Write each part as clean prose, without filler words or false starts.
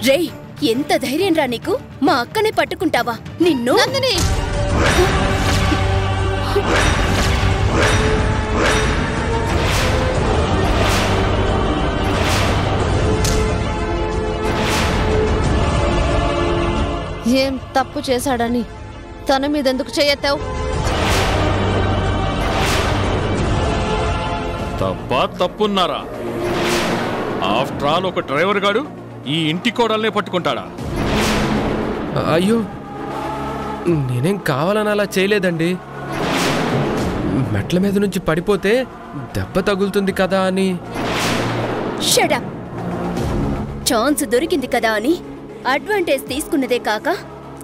రేయ్, ఎంత ధైర్యం రా నీకు? మా అక్కనే పట్టుకుంటావా? నిన్ను నందిని ఏం తప్పు చేశాడని తన మీదెందుకు చేయెత్తావు? తప్పున్నారా? ఆఫ్టర్ ఆల్ ఒక డ్రైవర్ గాడు ఈ ఇంటి కోడల్నే పట్టుకుంటాడా? అయ్యో, నేనేం కావాలని అలా చేయలేదండి. మెట్ల మీద నుంచి పడిపోతే దెబ్బ తగులుతుంది కదా అని. Shut up. ఛాన్స్ దొరికింది కదా అని అడ్వాంటేజ్ తీసుకున్నదే కాక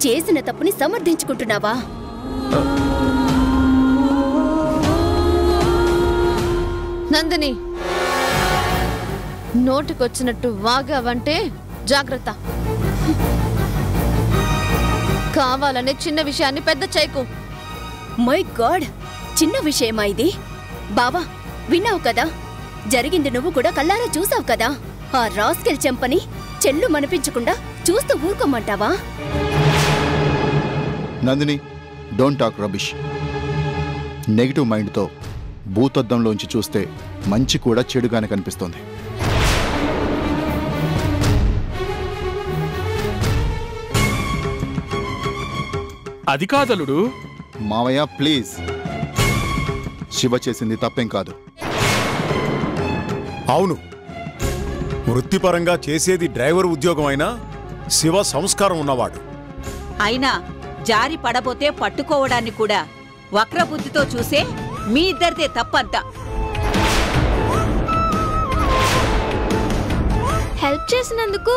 చేసిన తప్పుని సమర్థించుకుంటున్నావా? నందిని, నోటికొచ్చినట్టు వాగావంటే జాగ్రత్త. కావాలనే చిన్న విషయాన్ని పెద్ద చేయకు. మై గాడ్, చిన్న విషయమా ఇది? బావా, విన్నావు కదా? జరిగింది నువ్వు కూడా కళ్ళారా చూసావు కదా? ఆ రాస్కెల్ చెంపని చెల్లు మనిపించకుండా చూస్తూ ఊరుకోమంటావా? Nandini, don't talk rubbish. Negative మైండ్తో భూతద్దంలోంచి చూస్తే మంచి కూడా చెడుగానే కనిపిస్తోంది. అది కాదలుడు. మావయ్య ప్లీజ్, శివ చేసింది తప్పేం కాదు. అవును, వృత్తిపరంగా చేసేది డ్రైవర్ ఉద్యోగం అయినా శివ సంస్కారం ఉన్నవాడు. అయినా జారి పడబోతే పట్టుకోవడాన్ని కూడా వక్రబుద్ధితో చూసే మీ ఇద్దరిదే తప్పంతా. హెల్ప్ చేసినందుకు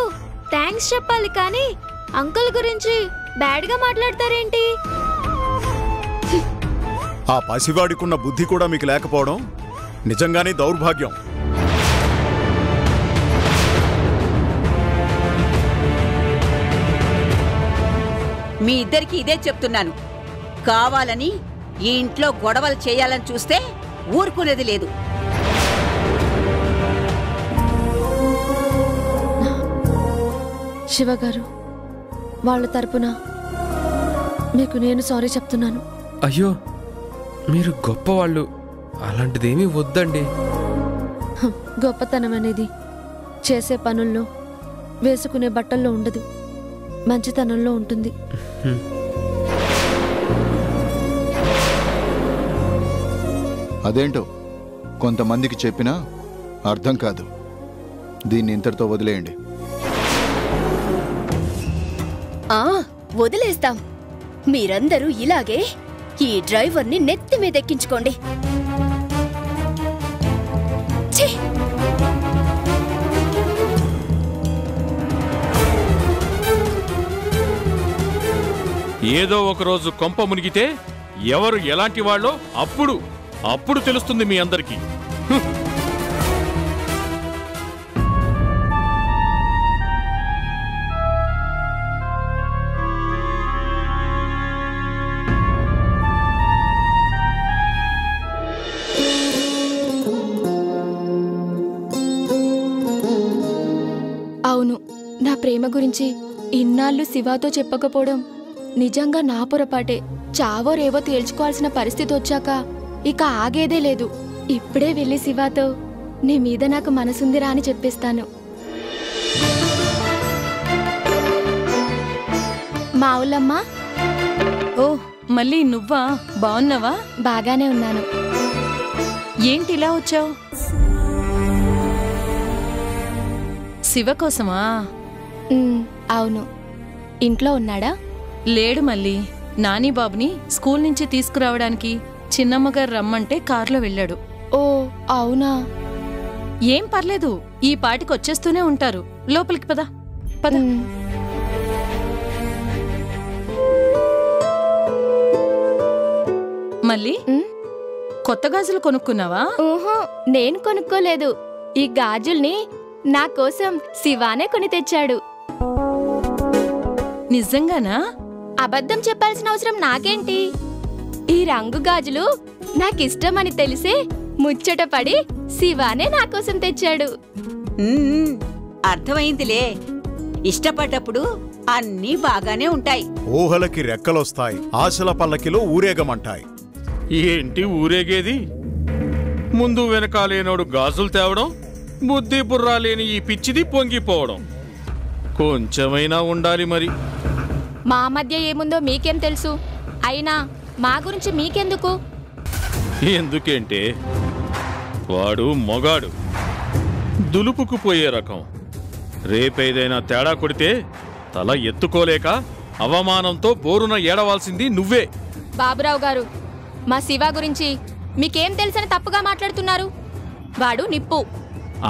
థ్యాంక్స్ చెప్పాలి కానీ అంకుల్ గురించి బ్యాడ్ గా మాట్లాడతారేంటి? ఆ పసివాడికున్న బుద్ధి కూడా మీకు లేకపోవడం నిజంగానే దౌర్భాగ్యం. మీ ఇద్దరికి ఇదే చెప్తున్నాను. కావాలని ఈ ఇంట్లో గొడవలు చేయాలని చూస్తే ఊరుకునేది లేదు. శివగారు, వాళ్ళ తరపున మీకు నేను సారీ చెప్తున్నాను. అయ్యో, మీరు గొప్పవాళ్ళు, అలాంటిదేమీ వద్దండి. గొప్పతనం అనేది చేసే పనుల్లో, వేసుకునే బట్టల్లో ఉండదు, మంచితనంలో ఉంటుంది. అదేంటో కొంతమందికి చెప్పినా అర్థం కాదు. దీన్ని ఇంతటితో వదిలేయండి. వదిలేస్తాం. మీరందరూ ఇలాగే ఈ డ్రైవర్ని నెత్తి మీదెక్కించుకోండి. ఏదో ఒకరోజు కొంప మునిగితే ఎవరు ఎలాంటి వాళ్ళో అప్పుడు తెలుస్తుంది మీ అందరికీ. అవును, నా ప్రేమ గురించి ఇన్నాళ్ళు శివాతో చెప్పకపోవడం నిజంగా నా పొరపాటే. చావో రేవో తేల్చుకోవాల్సిన పరిస్థితి వచ్చాక ఇక ఆగేదే లేదు. ఇప్పుడే వెళ్ళి శివాతో నీ మీద నాకు మనసుందిరా అని చెప్పేస్తాను. మావులమ్మా. ఓ, మళ్ళీ నువ్వా? బాగున్నావా? బాగానే ఉన్నాను. ఏంటి ఇలా వచ్చావు? శివ కోసమా? అవును. ఇంట్లో ఉన్నాడా? లేడు మళ్ళీ. నాని బాబుని స్కూల్ నుంచి తీసుకురావడానికి చిన్నమ్మగారు రమ్మంటే కారులో వెళ్ళాడు. ఓ అవునా? ఏం పర్లేదు, ఈ పాటికి వచ్చేస్తూనే ఉంటారు. లోపలికి పద పద. మళ్ళీ కొత్త గాజులు కొనుక్కున్నావా? ఓహో, నేను కొనుక్కోలేదు. ఈ గాజుల్ని నా కోసం శివానే కొని తెచ్చాడు. నిజంగానా? అబద్ధం చెప్పాల్సిన అవసరం నాకేంటి? ఈ రంగు గాజులు నాకిష్టమని తెలిసే ముచ్చట పడి శివానే నా కోసం తెచ్చాడు. అర్థమైందిలే. ఇష్టపడ్డప్పుడు అన్నీ బాగానే ఉంటాయి. ఊహలకి రెక్కలొస్తాయి, ఆశల పల్లకిలో ఊరేగమంటాయి. ఏంటి ఊరేగేది? ముందు వెనకాలేనోడు గాజులు తేవడం, బుద్ధి బుర్రా లేని ఈ పిచ్చిది పొంగిపోవడం. కొంచెమైనా ఉండాలి మరి. మా మధ్య ఏముందో మీకేం తెలుసు? అయినా మా గురించి మీకెందుకు? ఎందుకేంటే వాడు మొగాడు, దులుపుకు పోయే రకం. రేపేదైనా తేడా కొడితే తల ఎత్తుకోలేక అవమానంతో బోరున ఏడవాల్సింది నువ్వే. బాబురావు గారు, మా శివ గురించి మీకేం తెలుసని తప్పుగా మాట్లాడుతున్నారు. వాడు నిప్పు.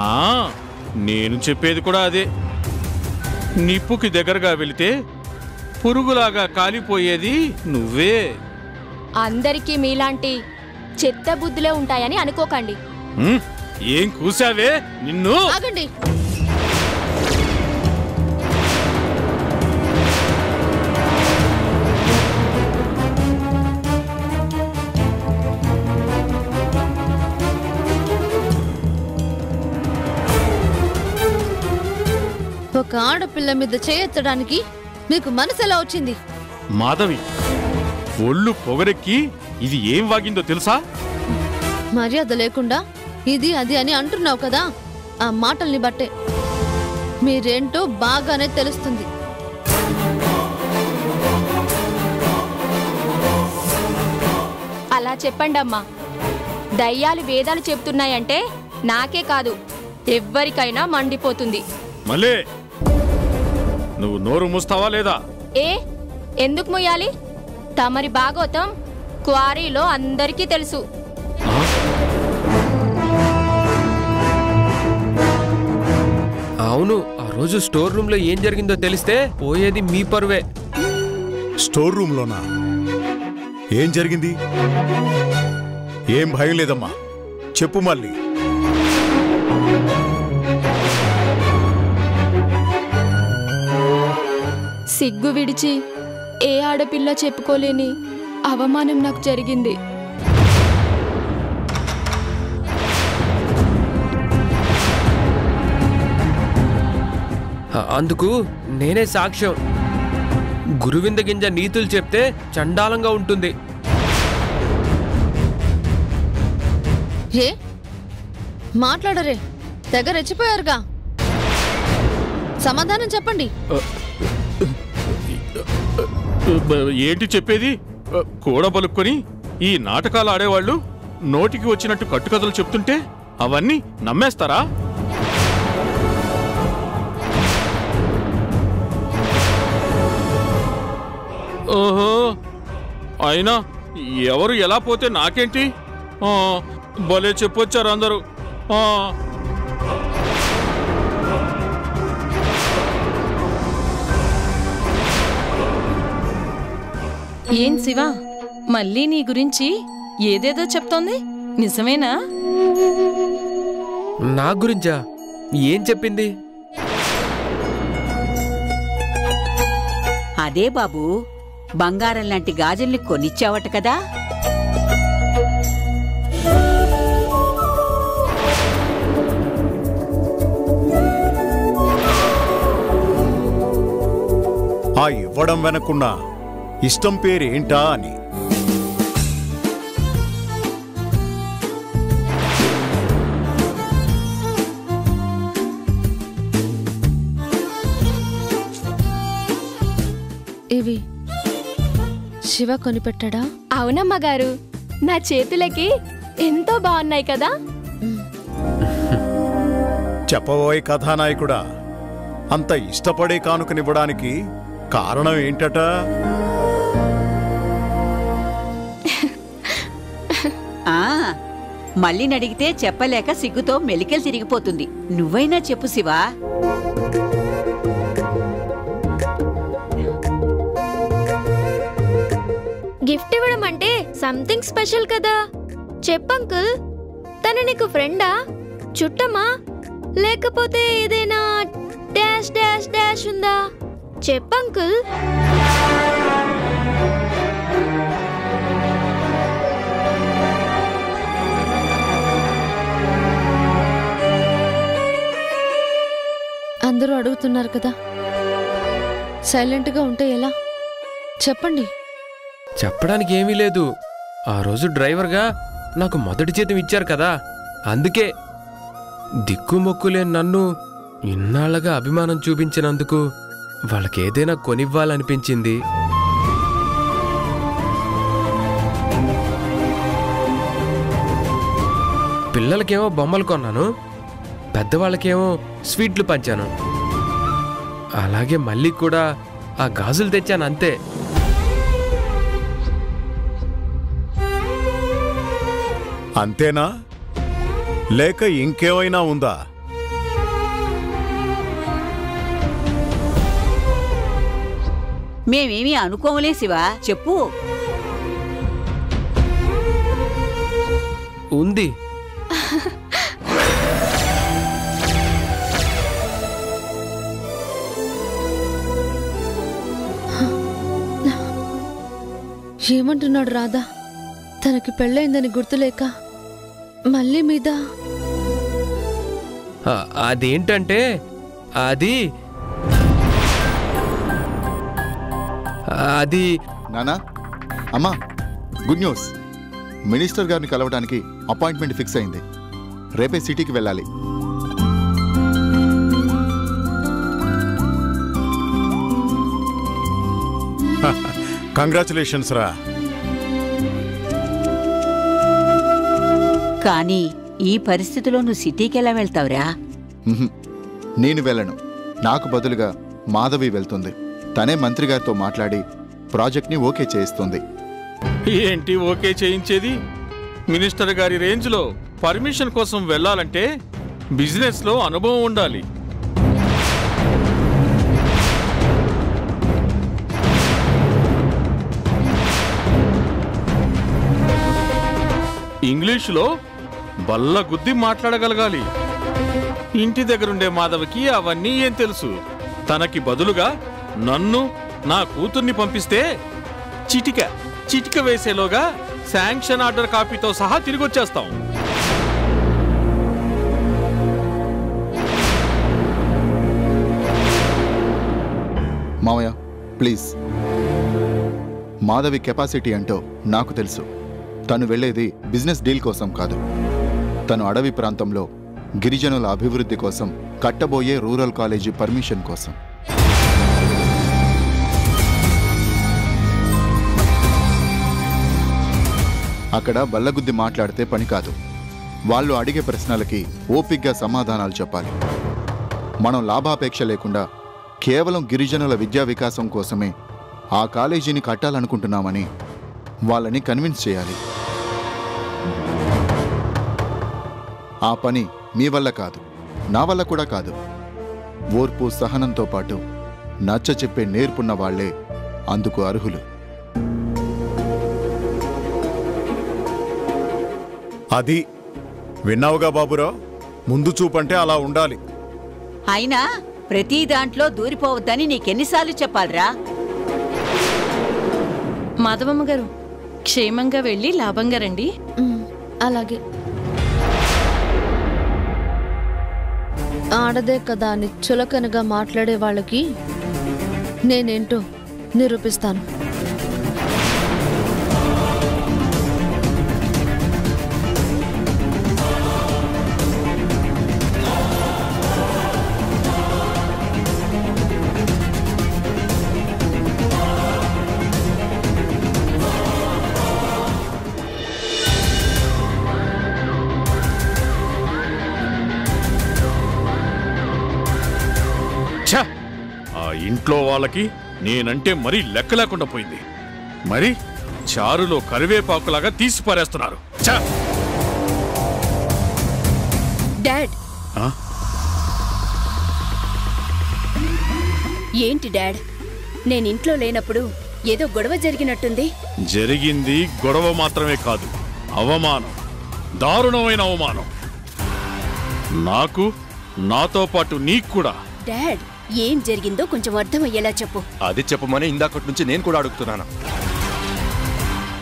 ఆ నేను చెప్పేది కూడా అదే. నిప్పుకి దగ్గరగా వెళితే పురుగులాగా కాలిపోయేది నువ్వే. అందరికీ మీలాంటి చెత్త బుద్ధులే ఉంటాయని అనుకోకండి. ఏం కూసావే నిన్ను? ఆగండి. ఒక ఆడపిల్ల మీద చేయెత్తడానికి మీకు మనసు ఎలా వచ్చింది? మాధవి, ఒళ్ళు పొగరెక్కి ఇది ఏం వాగిందో తెలుసా? మర్యాద లేకుండా ఇది అది అని అంటున్నావు కదా, ఆ మాటల్ని బట్టే మీరేంటో బాగానే తెలుస్తుంది. అలా చెప్పండి అమ్మా. దయ్యాలు వేదాలు చెప్తున్నాయంటే నాకే కాదు, ఎవ్వరికైనా మండిపోతుంది. మళ్ళీ నువ్వు నోరు మూస్తావా లేదా? ఎందుకు మొయ్యాలి? తమరి భాగవతం క్వారీలో అందరికీ తెలుసు. అవును, ఆ రోజు స్టోర్ రూమ్ లో ఏం జరిగిందో తెలిస్తే పోయేది మీ పరువే. స్టోర్ రూమ్లోనా? ఏం జరిగింది? ఏం భయం లేదమ్మా, చెప్పు మళ్ళీ. సిగ్గు విడిచి ఏ ఆడపిల్ల చెప్పుకోలేని అవమానం నాకు జరిగింది. అందుకు నేనే సాక్ష్యం. గురువింద గింజ నీతులు చెప్తే చండాలంగా ఉంటుంది. ఏ మాట్లాడరే, తెగ రెచ్చిపోయారుగా. సమాధానం చెప్పండి. ఏంటి చెప్పేది? కూడబలుక్కొని ఈ నాటకాలు ఆడేవాళ్ళు నోటికి వచ్చినట్టు కట్టుకథలు చెప్తుంటే అవన్నీ నమ్మేస్తారా? ఓహో, అయినా ఎవరు ఎలా పోతే నాకేంటి? భలే చెప్పొచ్చారు అందరూ. ఏం శివ, మళ్ళీ నీ గురించి ఏదేదో చెప్తోంది, నిజమేనా? నా గురించా? ఏం చెప్పింది? అదే బాబు, బంగారం లాంటి గాజుల్ని కొనిచ్చావట కదా. ఆ ఇవ్వడం వెనకున్న ఇష్టం పేరేంటా అని. ఇవి శివ కొనిపెట్టాడా? అవునమ్మ గారు, నా చేతులకి ఎంతో బాగున్నాయి కదా. చెప్పబోయే కథానాయకుడా, అంత ఇష్టపడే కానుకనివ్వడానికి కారణం ఏంటట? మళ్ళీ నడిగితే చెప్పలేక సిగ్గుతో మెలికలు తిరిగిపోతుంది. నువ్వైనా చెప్పు శివా. గిఫ్ట్ ఇవ్వడం అంటే సంథింగ్ స్పెషల్ కదా. చెప్పంకుల్, తను నీకు ఫ్రెండా, చుట్టమా, లేకపోతే ఏదైనా డాష్ డాష్ డాష్ ఉందా? చెప్పంకుల్. అందరూ అడుగుతున్నారు కదా, సైలెంట్గా ఉంటే ఎలా? చెప్పండి. చెప్పడానికి ఏమీ లేదు. ఆ రోజు డ్రైవర్గా నాకు మొదటి జీతం ఇచ్చారు కదా, అందుకే. దిక్కుమొక్కులేని నన్ను ఇన్నాళ్ళగా అభిమానం చూపించినందుకు వాళ్ళకేదైనా కొనివ్వాలనిపించింది. పిల్లలకేమో బొమ్మలు కొన్నాను, పెద్దవాళ్ళకేమో స్వీట్లు పంచాను. అలాగే మళ్ళీ కూడా ఆ గాజులు తెచ్చాను, అంతే. అంతేనా లేక ఇంకేమైనా ఉందా? మేమేమీ అనుకోమలే శివ, చెప్పు. ఉంది. ఏమంటున్నాడు రాధా? తనకి పెళ్ళయిందని గుర్తులేక మళ్ళీ మీద అదేంటంటే అది అది నానా, అమ్మా, గుడ్ న్యూస్. మినిస్టర్ గారిని కలవడానికి అపాయింట్మెంట్ ఫిక్స్ అయింది. రేపే సిటీకి వెళ్ళాలి. కంగ్రాచులేషన్స్ రా. కానీ ఈ పరిస్థితిలో నువ్వు సిటీకి ఎలా వెళ్తావురా? నేను వెళ్ళను. నాకు బదులుగా మాధవి వెళ్తుంది. తనే మంత్రి గారితో మాట్లాడి ప్రాజెక్ట్ని ఓకే చేయిస్తుంది. ఏంటి ఓకే చేయించేది? మినిస్టర్ గారి రేంజ్లో పర్మిషన్ కోసం వెళ్ళాలంటే బిజినెస్లో అనుభవం ఉండాలి. ఇంగ్లీషులో బల్ల గుద్ది మాట్లాడగలగాలి. ఇంటి దగ్గరుండే మాధవికి అవన్నీ ఏం తెలుసు? తనకి బదులుగా నన్ను, నా కూతుర్ని పంపిస్తే చిటిక వేసేలోగా శాంక్షన్ ఆర్డర్ కాపీతో సహా తిరిగొచ్చేస్తాం. మావయ్య, ప్లీజ్. మాధవి కెపాసిటీ అంటో నాకు తెలుసు. తను వెళ్ళేది బిజినెస్ డీల్ కోసం కాదు. తను అడవి ప్రాంతంలో గిరిజనుల అభివృద్ధి కోసం కట్టబోయే రూరల్ కాలేజీ పర్మిషన్ కోసం. అక్కడ బల్లగుద్ది మాట్లాడితే పని కాదు. వాళ్ళు అడిగే ప్రశ్నలకి ఓపిగ్గా సమాధానాలు చెప్పాలి. మనం లాభాపేక్ష లేకుండా కేవలం గిరిజనుల విద్యా వికాసం కోసమే ఆ కాలేజీని కట్టాలనుకుంటున్నామని వాళ్ళని కన్విన్స్ చేయాలి. ఆ పని మీ వల్ల కాదు, నా వల్ల కూడా కాదు. ఓర్పు సహనంతో పాటు నచ్చ చెప్పే నేర్పున్న వాళ్లే అందుకు అర్హులు. అది విన్నావుగా బాబురావు, ముందు చూపంటే అలా ఉండాలి. అయినా ప్రతి దాంట్లో దూరిపోవద్దని నీకెన్నిసార్లు చెప్పాలిరా? మాధవమ్మ గారు, క్షేమంగా వెళ్ళి లాభంగా రండి. అలాగే. ఆడదే కదా అని చులకనగా మాట్లాడే వాళ్ళకి నేనేంటో నిరూపిస్తాను. ఆ ఇంట్లో వాళ్ళకి నేనంటే మరీ లెక్క లేకుండా పోయింది. మరి చారులో కరివేపాకులాగా తీసి పారేస్తున్నారు. డాడ్, ఏంటి డాడ్? నేను ఇంట్లో లేనప్పుడు ఏదో గొడవ జరిగినట్టుంది. జరిగింది గొడవ మాత్రమే కాదు, అవమానం, దారుణమైన అవమానం. నాకు, నాతో పాటు నీకు కూడా. డాడ్, ఏం జరిగిందో కొంచెం అర్థమయ్యేలా చెప్పు. అది చెప్పమని ఇందాకటి నుంచి నేను కూడా అడుగుతున్నాను.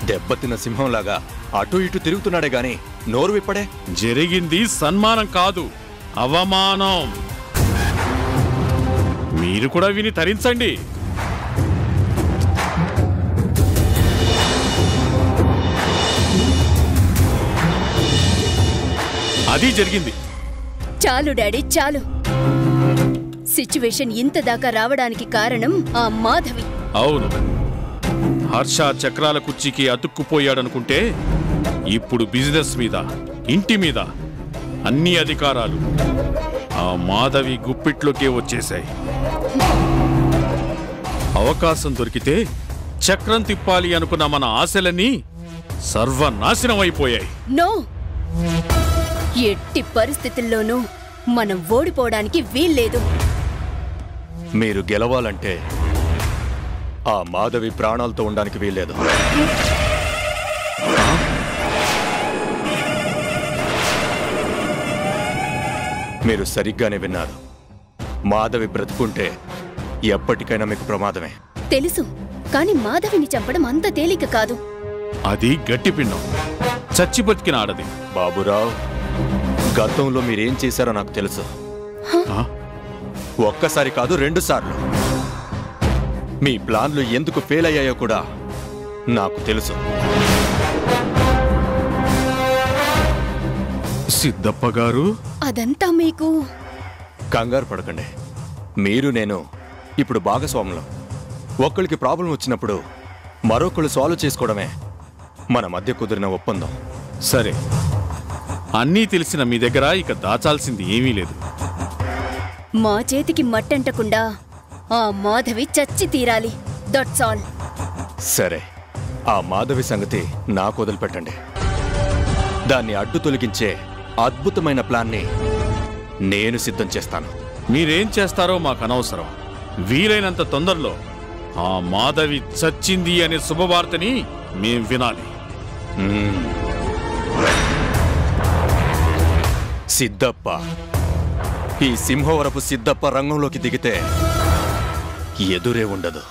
దెబ్బతిన్న సింహంలాగా అటు ఇటు తిరుగుతున్నాడే గాని నోరు విప్పడే. జరిగింది సన్మానం కాదు, అవమానం. మీరు కూడా విని తరించండి. అది జరిగింది. చాలు డాడీ, చాలు. సిచ్యువేషన్ ఇంత దాకా రావడానికి కారణం ఆ మాధవి. అవును, హర్ష చక్రాల కుర్చీకి అతుక్కుపోయాడనుకుంటే ఇప్పుడు బిజినెస్ మీద, ఇంటి మీద అన్ని అధికారాలు ఆ మాధవి గుప్పిట్లోకే వచ్చేశాయి. అవకాశం దొరికితే చక్రం తిప్పాలి అనుకున్న మన ఆశలన్నీ సర్వనాశనం అయిపోయాయి. నో, ఎట్టి పరిస్థితుల్లోనూ మనం ఓడిపోవడానికి వీల్లేదు. మీరు గెలవాలంటే ఆ మాధవి ప్రాణాలతో ఉండడానికి వీల్లేదు. మీరు సరిగ్గానే విన్నారు. మాధవి బ్రతుకుంటే ఎప్పటికైనా మీకు ప్రమాదమే. తెలుసు, కానీ మాధవిని చంపడం అంత తేలిక కాదు. అది గట్టి పిండం, చచ్చి బతికిన ఆడది. బాబురావు, గతంలో మీరేం చేశారో నాకు తెలుసు. ఒక్కసారి కాదు, 2 సార్లు. మీ ప్లాన్లు ఎందుకు ఫెయిల్ అయ్యాయో కూడా నాకు తెలుసు. సిద్ధప్ప గారు, అదంతా మీకు కంగారు పడకండి. మీరు నేను ఇప్పుడు భాగస్వాములం. ఒక్కరికి ప్రాబ్లం వచ్చినప్పుడు మరొకళ్ళు సాల్వ్ చేసుకోవడమే మన మధ్య కుదిరిన ఒప్పందం. సరే, అన్నీ తెలిసిన మీ దగ్గర ఇక దాచాల్సింది ఏమీ లేదు. మా చేతికి మట్టంటకుండా ఆ మాధవి చచ్చి తీరాలి. That's all. సరే, ఆ మాధవి సంగతి నాకు వదిలిపెట్టండి. దాన్ని అడ్డు తొలగించే అద్భుతమైన ప్లాన్ని నేను సిద్ధం చేస్తాను. మీరేం చేస్తారో మాకు అనవసరం. వీలైనంత తొందరలో ఆ మాధవి చచ్చింది అనే శుభవార్తని మేం వినాలి. సిద్ధప్ప, ఈ సింహవరపు సిద్ధప్ప రంగంలోకి దిగితే ఎదురే ఉండదు.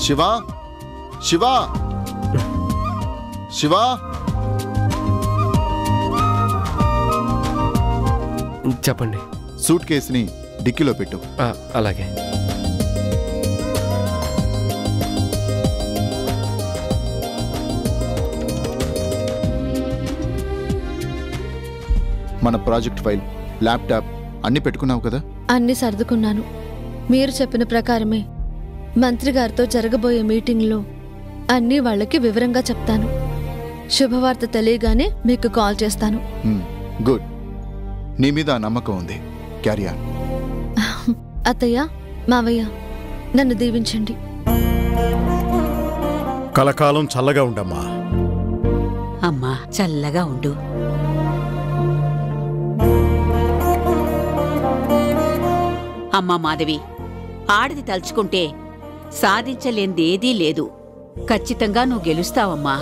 శివా, శివా, శివా. చెప్పండి. సూట్ కేసుని డిక్కీలో పెట్టు. అలాగే. మన ప్రాజెక్ట్ ఫైల్, ల్యాప్టాప్ అన్ని పెట్టుకున్నావు కదా? అన్ని సర్దుకున్నాను. మీరు చెప్పిన ప్రకారమే మంత్రి గారితో జరగబోయే మీటింగ్లో అన్నీ వాళ్ళకి వివరంగా చెప్తాను. శుభవార్త తెలియగానే మీకు కాల్ చేస్తాను. గుడ్. నీ మీద ఆ నమ్మకం ఉంది. Carry on. అత్తయ్య, మావయ్య, నన్ను దీవించండి. కలకాలం చల్లగా ఉండమ్మా. అమ్మా, చల్లగా ఉండు. అమ్మా మాధవి, ఆడది తలుచుకుంటే సాధించలేందేదీ లేదు. ఖచ్చితంగా నువ్వు గెలుస్తావమ్మా.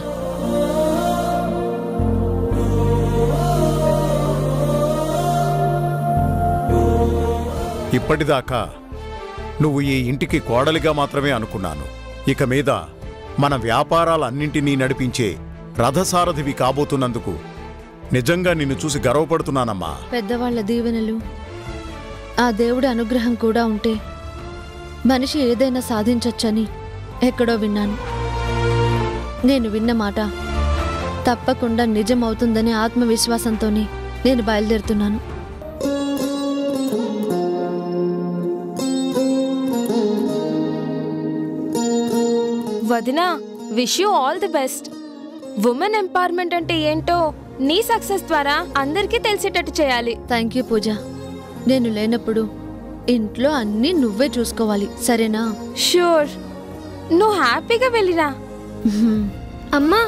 ఇప్పటిదాకా నువ్వు ఈ ఇంటికి కోడలిగా మాత్రమే అనుకున్నాను. ఇక మీద మన వ్యాపారాలన్నింటినీ నడిపించే రథసారథివి కాబోతున్నందుకు నిజంగా నిన్ను చూసి గర్వపడుతున్నానమ్మా. పెద్దవాళ్ల దీవెనలు, ఆ దేవుడి అనుగ్రహం కూడా ఉంటే మనిషి ఏదైనా సాధించొచ్చని ఎక్కడో విన్నాను. నేను విన్న మాట తప్పకుండా నిజమవుతుందనే ఆత్మవిశ్వాసంతోనే నేను బయలుదేరుతున్నాను. వదినా, wish you all the best. Women empowerment అంటే ఏంటో నీ సక్సెస్ ద్వారా అందరికీ తెలిసేటట్టు చేయాలి. థ్యాంక్ యూ పూజ. నేను లేనప్పుడు ఇంట్లో అన్నీ నువ్వే చూసుకోవాలి, సరేనా? షూర్. నువ్వు హ్యాపీగా వెళ్ళిరా. అమ్మా,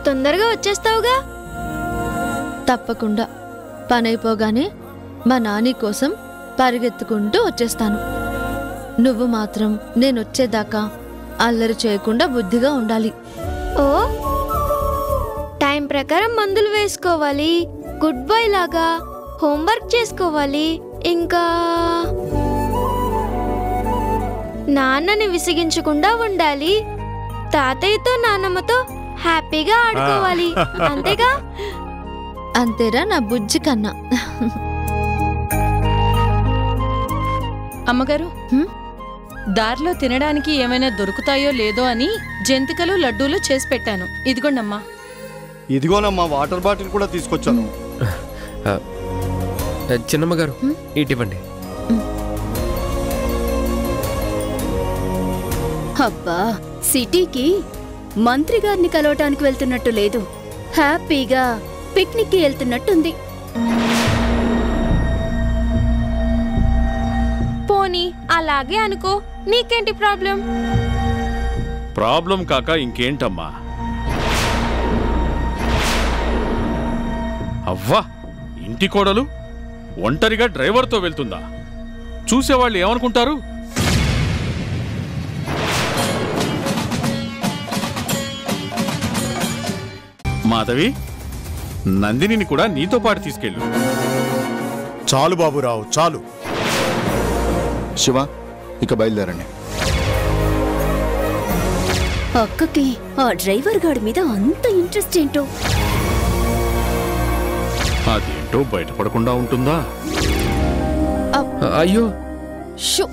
తొందరగా వచ్చేస్తావుగా? తప్పకుండా. పనైపోగానే మా నాని కోసం పరిగెత్తుకుంటూ వచ్చేస్తాను. నువ్వు మాత్రం నేనొచ్చేదాకా అల్లరి చేయకుండా బుద్ధిగా ఉండాలి. ఓ, టైం ప్రకారం మందులు వేసుకోవాలి, గుడ్ బాయ్ లాగా హోంవర్క్ చేసుకోవాలి. ఇంకా నాన్నని విసిగించకుండా ఉండాలి. తాతయ్యతో నాన్నమ్మతో హ్యాపీగా ఆడుకోవాలి. అంతేగా? అంతేరా నా బుజ్జి కన్నా. అమ్మగారు, దారిలో తినడానికి ఏమైనా దొరుకుతాయో లేదో అని జంతికలు లడ్డూలు చేసి పెట్టాను. ఇదిగోండమ్మా. ఇదిగోనమ్మా, వాటర్ బాటిల్ కూడా తీసుకొచ్చాను. చిన్నమ్మగారు, ఇటివ్వండి. అబ్బా, సిటీకి మంత్రి గారిని కలవటానికి వెళ్తున్నట్టు లేదు, హ్యాపీగా పిక్నిక్కి వెళ్తున్నట్టుంది. పోనీ అలాగే అనుకో, నీకేంటి ప్రాబ్లం? ప్రాబ్లం కాక ఇంకేంటమ్మా? అవ్వా, ఇంటి కోడలు ఒంటరిగా డ్రైవర్తో వెళ్తుందా? చూసేవాళ్ళు ఏమనుకుంటారు? మాధవి, నందినిని కూడా నీతో పాటు తీసుకెళ్ళు. చాలు బాబురావు, చాలు. శివ, ఇక బయలుదేరండి. అక్కకి ఆ డ్రైవర్ గాడి మీద అంత ఇంట్రెస్ట్ ఏంటో. అదేంటో బయటపడకుండా ఉంటుందా? అయ్యో, షో